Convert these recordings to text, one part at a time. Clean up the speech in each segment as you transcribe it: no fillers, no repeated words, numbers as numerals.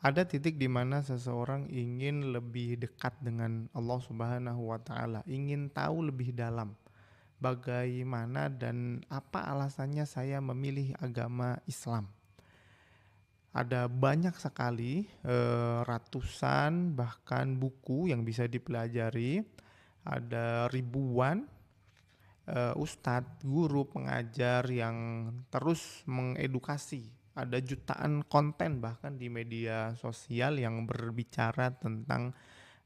Ada titik di mana seseorang ingin lebih dekat dengan Allah Subhanahu wa taala, ingin tahu lebih dalam bagaimana dan apa alasannya saya memilih agama Islam. Ada banyak sekali, ratusan bahkan buku yang bisa dipelajari, ada ribuan ustadz, guru, pengajar yang terus mengedukasi. Ada jutaan konten bahkan di media sosial yang berbicara tentang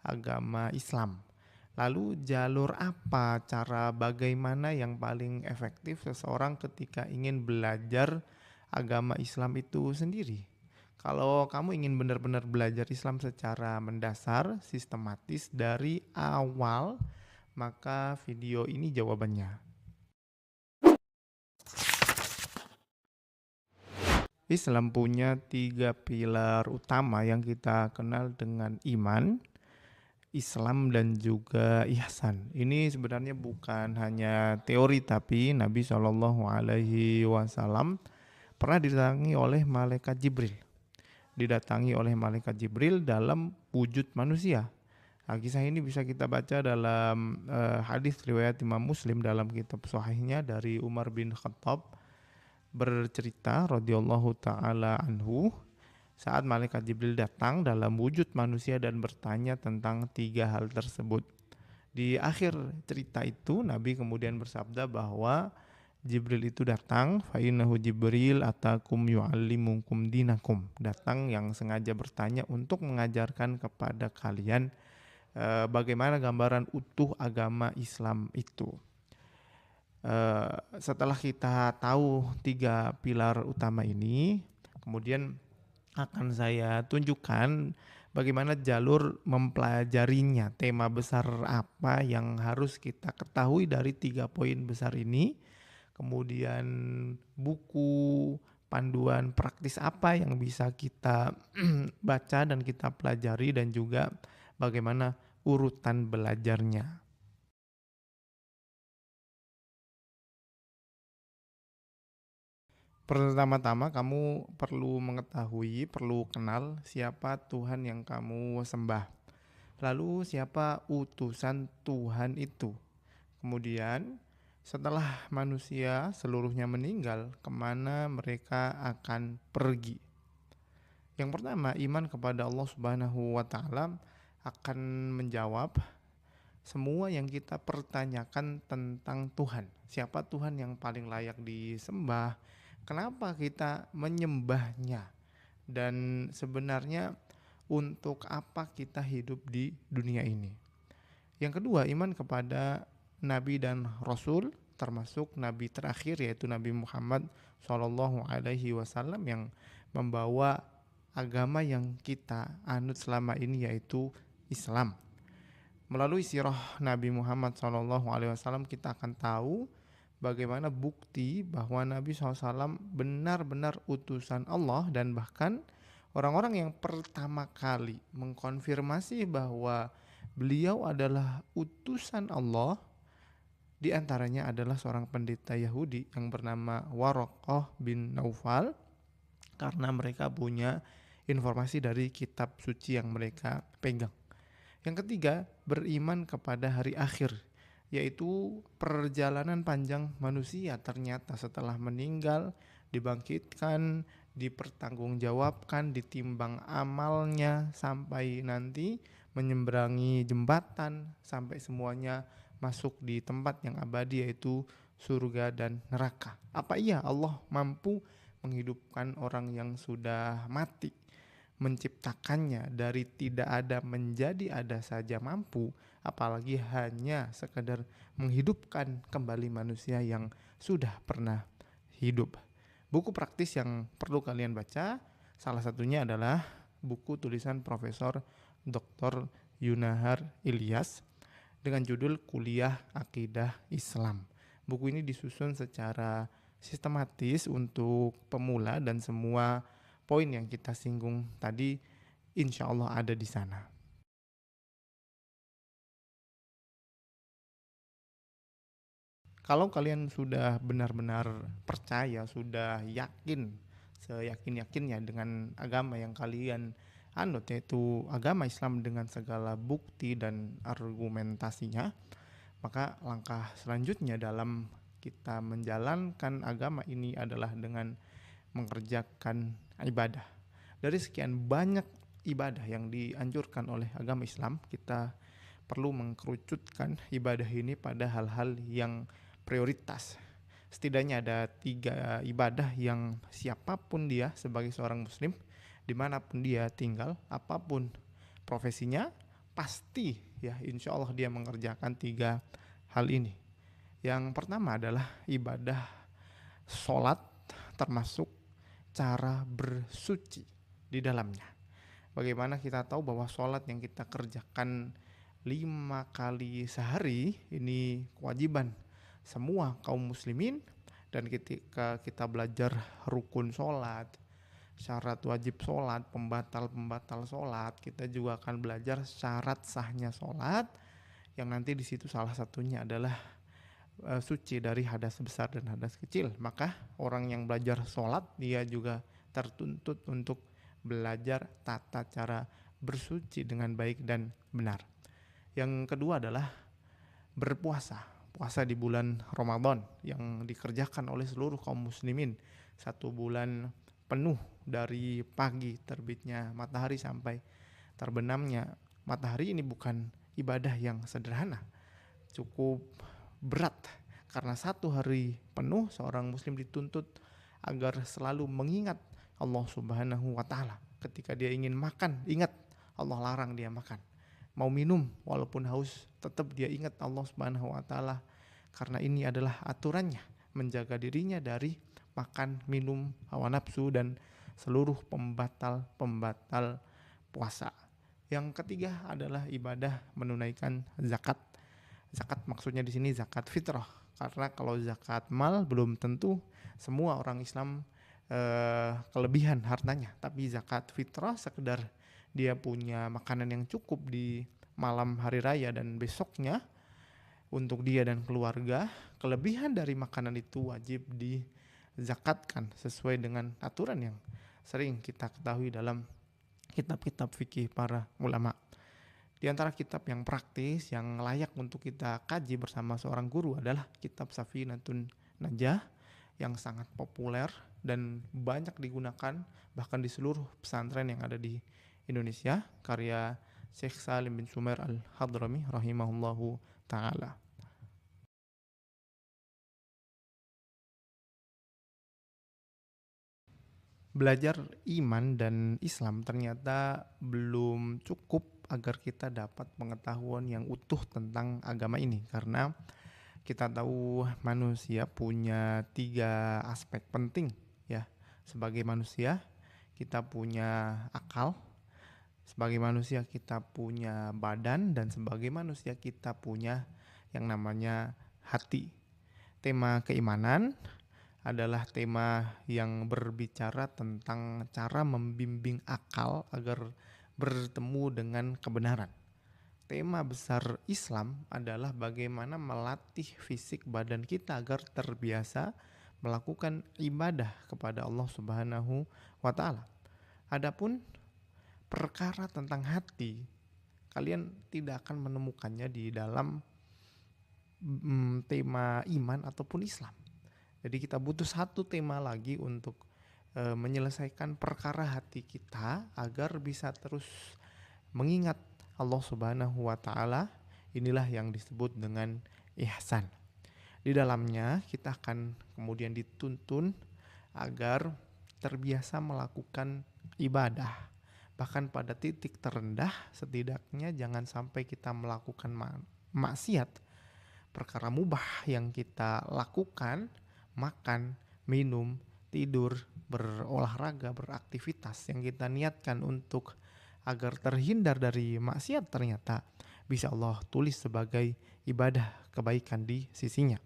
agama Islam. Lalu jalur apa, cara bagaimana yang paling efektif seseorang ketika ingin belajar agama Islam itu sendiri? Kalau kamu ingin benar-benar belajar Islam secara mendasar, sistematis dari awal, maka video ini jawabannya. Islam punya 3 pilar utama yang kita kenal dengan iman, Islam dan juga ihsan. Ini sebenarnya bukan hanya teori, tapi Nabi SAW pernah didatangi oleh malaikat Jibril. Didatangi oleh malaikat Jibril dalam wujud manusia. Nah, kisah ini bisa kita baca dalam hadis riwayat Imam Muslim dalam kitab Sahihnya dari Umar bin Khattab, bercerita radhiyallahu taala anhu, saat malaikat Jibril datang dalam wujud manusia dan bertanya tentang 3 hal tersebut. Di akhir cerita itu Nabi kemudian bersabda bahwa Jibril itu datang, fa innahu Jibril atakum yu'allimukum dinakum. Datang yang sengaja bertanya untuk mengajarkan kepada kalian bagaimana gambaran utuh agama Islam itu. Setelah kita tahu 3 pilar utama ini, kemudian akan saya tunjukkan bagaimana jalur mempelajarinya, tema besar apa yang harus kita ketahui dari 3 poin besar ini, kemudian buku panduan praktis apa yang bisa kita baca dan kita pelajari, dan juga bagaimana urutan belajarnya. Pertama-tama kamu perlu mengetahui, perlu kenal siapa Tuhan yang kamu sembah. Lalu siapa utusan Tuhan itu. Kemudian setelah manusia seluruhnya meninggal, kemana mereka akan pergi. Yang pertama, iman kepada Allah Subhanahu wa taala akan menjawab semua yang kita pertanyakan tentang Tuhan. Siapa Tuhan yang paling layak disembah? Kenapa kita menyembahnya? Dan sebenarnya untuk apa kita hidup di dunia ini? Yang kedua, iman kepada Nabi dan Rasul, termasuk Nabi terakhir yaitu Nabi Muhammad SAW yang membawa agama yang kita anut selama ini, yaitu Islam. Melalui sirah Nabi Muhammad SAW kita akan tahu bagaimana bukti bahwa Nabi SAW benar-benar utusan Allah, dan bahkan orang-orang yang pertama kali mengkonfirmasi bahwa beliau adalah utusan Allah di antaranya adalah seorang pendeta Yahudi yang bernama Waraqah bin Naufal, karena mereka punya informasi dari kitab suci yang mereka pegang. Yang ketiga, beriman kepada hari akhir, yaitu perjalanan panjang manusia ternyata setelah meninggal, dibangkitkan, dipertanggungjawabkan, ditimbang amalnya sampai nanti menyeberangi jembatan sampai semuanya masuk di tempat yang abadi, yaitu surga dan neraka. Apa iya Allah mampu menghidupkan orang yang sudah mati? Menciptakannya dari tidak ada menjadi ada saja mampu, apalagi hanya sekedar menghidupkan kembali manusia yang sudah pernah hidup. Buku praktis yang perlu kalian baca, salah satunya adalah buku tulisan Profesor Dr. Yunahar Ilyas dengan judul Kuliah Akidah Islam. Buku ini disusun secara sistematis untuk pemula, dan semua poin yang kita singgung tadi insya Allah ada di sana. Kalau kalian sudah benar-benar percaya, sudah yakin, seyakin-yakinnya dengan agama yang kalian anut, yaitu agama Islam dengan segala bukti dan argumentasinya, maka langkah selanjutnya dalam kita menjalankan agama ini adalah dengan mengerjakan ibadah. Dari sekian banyak ibadah yang dianjurkan oleh agama Islam, kita perlu mengkerucutkan ibadah ini pada hal-hal yang prioritas. Setidaknya ada 3 ibadah yang siapapun dia sebagai seorang muslim, dimanapun dia tinggal, apapun profesinya, pasti ya insya Allah dia mengerjakan 3 hal ini. Yang pertama adalah ibadah sholat, termasuk cara bersuci di dalamnya. Bagaimana kita tahu bahwa sholat yang kita kerjakan 5 kali sehari ini kewajiban semua kaum muslimin, dan ketika kita belajar rukun sholat, syarat wajib sholat, pembatal sholat, kita juga akan belajar syarat sahnya sholat, yang nanti di situ salah satunya adalah suci dari hadas besar dan hadas kecil. Maka orang yang belajar sholat dia juga tertuntut untuk belajar tata cara bersuci dengan baik dan benar. Yang kedua adalah berpuasa. Puasa di bulan Ramadan yang dikerjakan oleh seluruh kaum muslimin 1 bulan penuh, dari pagi terbitnya matahari sampai terbenamnya matahari. Ini bukan ibadah yang sederhana, cukup berat, karena 1 hari penuh seorang muslim dituntut agar selalu mengingat Allah Subhanahu wa Ta'ala. Ketika dia ingin makan, ingat Allah larang dia makan. Mau minum walaupun haus, tetap dia ingat Allah Subhanahu wa Ta'ala, karena ini adalah aturannya, menjaga dirinya dari makan, minum, hawa nafsu dan seluruh pembatal puasa. Yang ketiga adalah ibadah menunaikan zakat. Zakat maksudnya di sini zakat fitrah, karena kalau zakat mal belum tentu semua orang Islam kelebihan hartanya, tapi zakat fitrah sekedar dia punya makanan yang cukup di malam hari raya dan besoknya untuk dia dan keluarga, kelebihan dari makanan itu wajib dizakatkan sesuai dengan aturan yang sering kita ketahui dalam kitab-kitab fikih para ulama. Di antara kitab yang praktis yang layak untuk kita kaji bersama seorang guru adalah kitab Safinatun Najah, yang sangat populer dan banyak digunakan bahkan di seluruh pesantren yang ada di Indonesia, karya Syekh Salim bin Sumair Al-Hadrami rahimahullahu ta'ala. Belajar iman dan Islam ternyata belum cukup agar kita dapat pengetahuan yang utuh tentang agama ini, karena kita tahu manusia punya 3 aspek penting ya. Sebagai manusia kita punya akal, sebagai manusia kita punya badan, dan sebagai manusia kita punya yang namanya hati. Tema keimanan adalah tema yang berbicara tentang cara membimbing akal agar bertemu dengan kebenaran. Tema besar Islam adalah bagaimana melatih fisik badan kita agar terbiasa melakukan ibadah kepada Allah Subhanahu wa Ta'ala. Adapun perkara tentang hati, kalian tidak akan menemukannya di dalam tema iman ataupun Islam. Jadi kita butuh 1 tema lagi untuk menyelesaikan perkara hati kita agar bisa terus mengingat Allah Subhanahu wa Ta'ala. Inilah yang disebut dengan ihsan. Di dalamnya kita akan kemudian dituntun agar terbiasa melakukan ibadah. Bahkan pada titik terendah, setidaknya jangan sampai kita melakukan maksiat. Perkara mubah yang kita lakukan, makan, minum, tidur, berolahraga, beraktivitas yang kita niatkan untuk agar terhindar dari maksiat, ternyata bisa Allah tulis sebagai ibadah kebaikan di sisinya.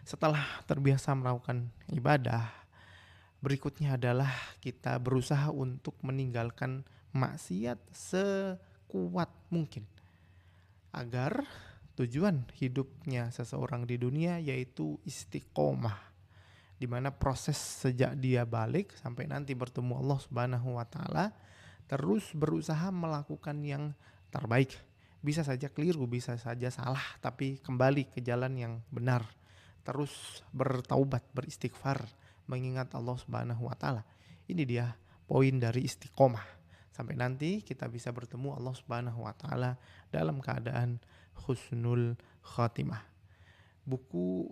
Setelah terbiasa melakukan ibadah, berikutnya adalah kita berusaha untuk meninggalkan maksiat sekuat mungkin, agar tujuan hidupnya seseorang di dunia yaitu istiqomah, di mana proses sejak dia balik sampai nanti bertemu Allah Subhanahu wa Ta'ala terus berusaha melakukan yang terbaik. Bisa saja keliru, bisa saja salah, tapi kembali ke jalan yang benar. Terus bertaubat, beristighfar, mengingat Allah Subhanahu wa taala. Ini dia poin dari istiqomah. Sampai nanti kita bisa bertemu Allah Subhanahu wa taala dalam keadaan husnul khatimah. Buku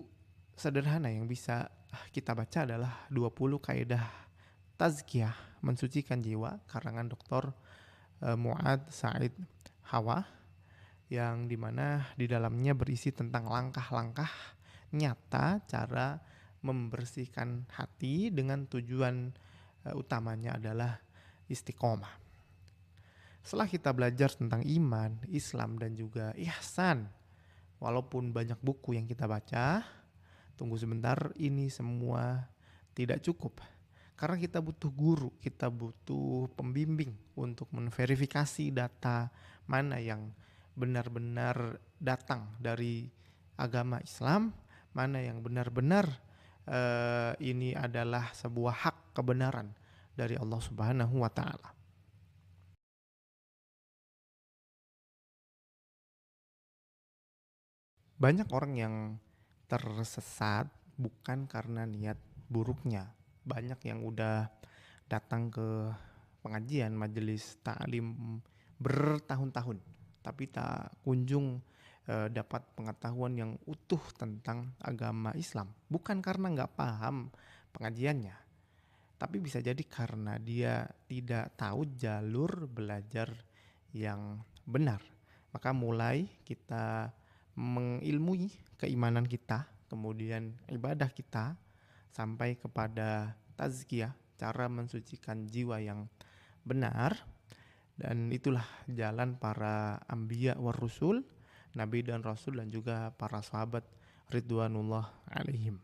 sederhana yang bisa kita baca adalah 20 kaidah tazkiyah mensucikan jiwa karangan Dr. Muad Said Hawa, yang dimana di dalamnya berisi tentang langkah-langkah nyata cara membersihkan hati dengan tujuan utamanya adalah istiqomah. Setelah kita belajar tentang iman, Islam, dan juga ihsan, walaupun banyak buku yang kita baca, tunggu sebentar, ini semua tidak cukup. Karena kita butuh guru, kita butuh pembimbing untuk menverifikasi data mana yang benar-benar datang dari agama Islam, mana yang benar-benar ini adalah sebuah hak kebenaran dari Allah Subhanahu wa taala. Banyak orang yang tersesat bukan karena niat buruknya. Banyak yang udah datang ke pengajian majelis taklim bertahun-tahun tapi tak kunjung dapat pengetahuan yang utuh tentang agama Islam. Bukan karena nggak paham pengajiannya, tapi bisa jadi karena dia tidak tahu jalur belajar yang benar. Maka mulai kita mengilmui keimanan kita, kemudian ibadah kita, sampai kepada tazkiyah, cara mensucikan jiwa yang benar. Dan itulah jalan para anbiya war rusul, nabi dan rasul, dan juga para sahabat ridwanullah alaihim.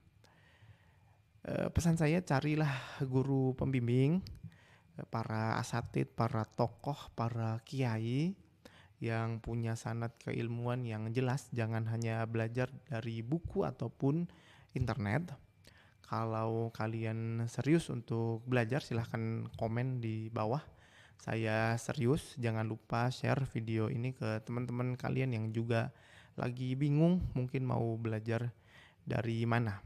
Pesan saya, carilah guru pembimbing, para asatid, para tokoh, para kiai yang punya sanad keilmuan yang jelas. Jangan hanya belajar dari buku ataupun internet. Kalau kalian serius untuk belajar, silahkan komen di bawah. Saya serius. Jangan lupa share video ini ke teman-teman kalian yang juga lagi bingung mungkin mau belajar dari mana.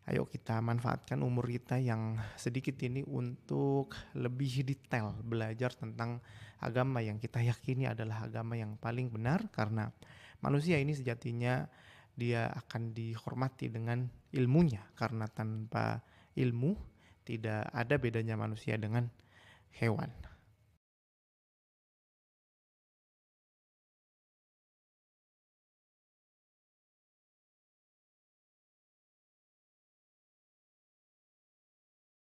Ayo kita manfaatkan umur kita yang sedikit ini untuk lebih detail belajar tentang agama yang kita yakini adalah agama yang paling benar, karena manusia ini sejatinya dia akan dihormati dengan ilmunya, karena tanpa ilmu tidak ada bedanya manusia dengan hewan.